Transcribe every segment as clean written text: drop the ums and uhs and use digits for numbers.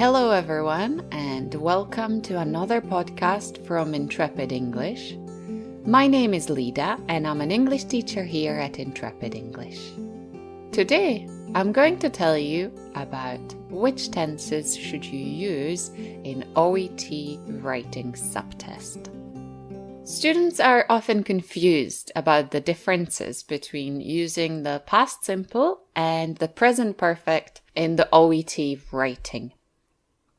Hello everyone, and welcome to another podcast from Intrepid English. My name is Lida, and I'm an English teacher here at Intrepid English. Today, I'm going to tell you about which tenses should you use in OET writing subtest. Students are often confused about the differences between using the past simple and the present perfect in the OET writing.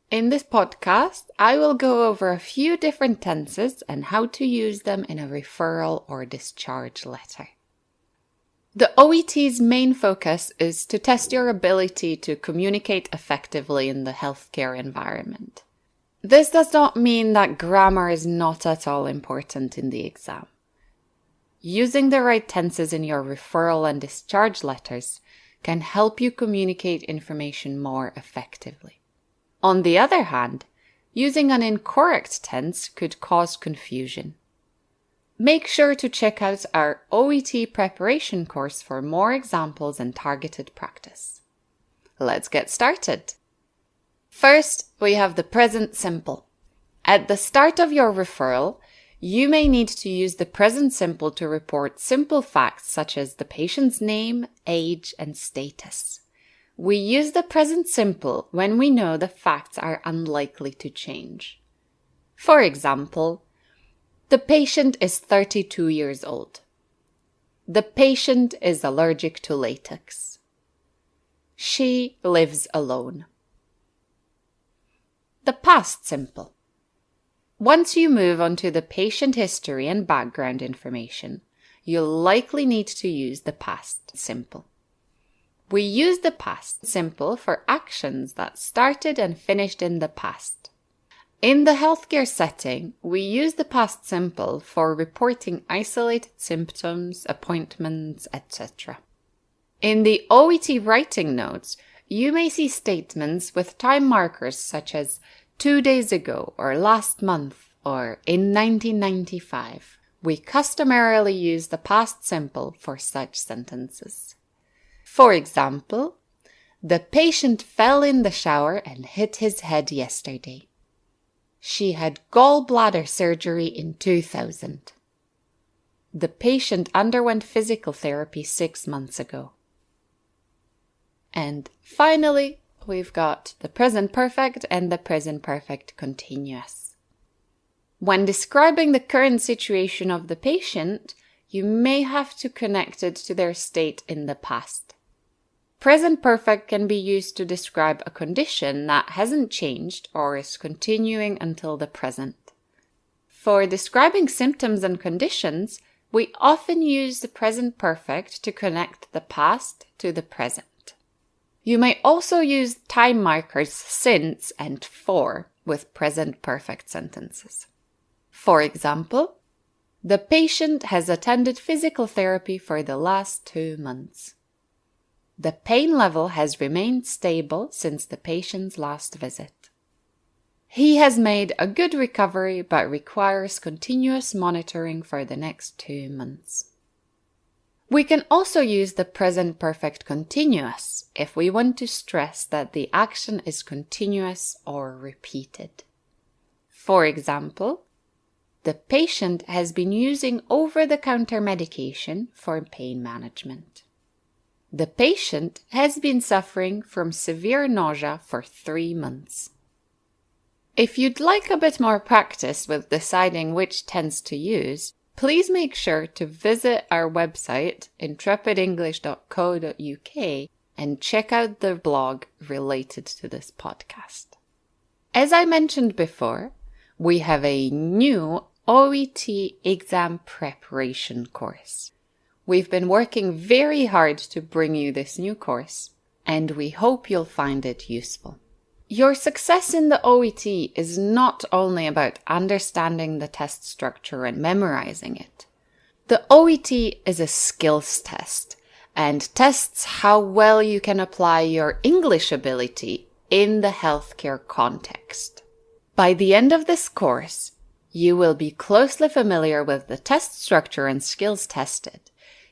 In this podcast, I will go over a few different tenses and how to use them in a referral or discharge letter. The OET's main focus is to test your ability to communicate effectively in the healthcare environment. This does not mean that grammar is not at all important in the exam. Using the right tenses in your referral and discharge letters can help you communicate information more effectively. On the other hand, using an incorrect tense could cause confusion. Make sure to check out our OET preparation course for more examples and targeted practice. Let's get started. First, we have the present simple. At the start of your referral, you may need to use the present simple to report simple facts such as the patient's name, age, and status. We use the present simple when we know the facts are unlikely to change. For example, the patient is 32 years old. The patient is allergic to latex. She lives alone. The past simple. Once you move on to the patient history and background information, you'll likely need to use the past simple. We use the past simple for actions that started and finished in the past. In the healthcare setting, we use the past simple for reporting isolated symptoms, appointments, etc. In the OET writing notes, you may see statements with time markers such as 2 days ago or last month or in 1995. We customarily use the past simple for such sentences. For example, the patient fell in the shower and hit his head yesterday. She had gallbladder surgery in 2000. The patient underwent physical therapy 6 months ago. And finally, we've got the present perfect and the present perfect continuous. When describing the current situation of the patient, you may have to connect it to their state in the past. Present perfect can be used to describe a condition that hasn't changed or is continuing until the present. For describing symptoms and conditions, we often use the present perfect to connect the past to the present. You may also use time markers since and for with present perfect sentences. For example, the patient has attended physical therapy for the last 2 months. The pain level has remained stable since the patient's last visit. He has made a good recovery but requires continuous monitoring for the next 2 months. We can also use the present perfect continuous if we want to stress that the action is continuous or repeated. For example, the patient has been using over-the-counter medication for pain management. The patient has been suffering from severe nausea for 3 months. If you'd like a bit more practice with deciding which tense to use, please make sure to visit our website, intrepidenglish.co.uk, and check out the blog related to this podcast. As I mentioned before, we have a new OET exam preparation course. We've been working very hard to bring you this new course, and we hope you'll find it useful. Your success in the OET is not only about understanding the test structure and memorizing it. The OET is a skills test and tests how well you can apply your English ability in the healthcare context. By the end of this course, you will be closely familiar with the test structure and skills tested.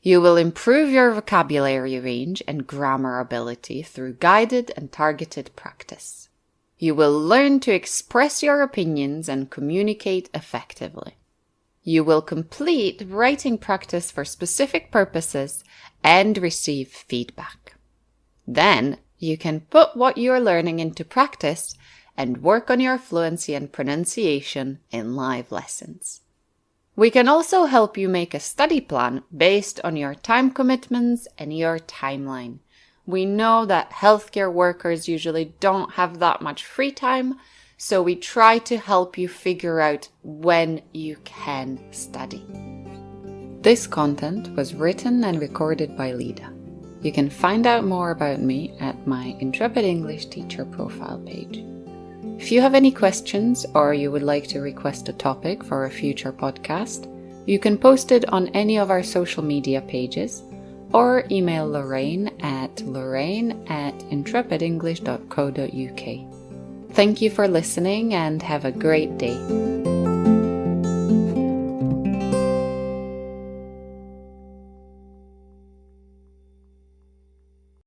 You will improve your vocabulary range and grammar ability through guided and targeted practice. You will learn to express your opinions and communicate effectively. You will complete writing practice for specific purposes and receive feedback. Then you can put what you're learning into practice and work on your fluency and pronunciation in live lessons. We can also help you make a study plan based on your time commitments and your timeline. We know that healthcare workers usually don't have that much free time, so we try to help you figure out when you can study. This content was written and recorded by Lida. You can find out more about me at my Intrepid English teacher profile page. If you have any questions or you would like to request a topic for a future podcast, you can post it on any of our social media pages or email Lorraine at intrepidenglish.co.uk. Thank you for listening and have a great day.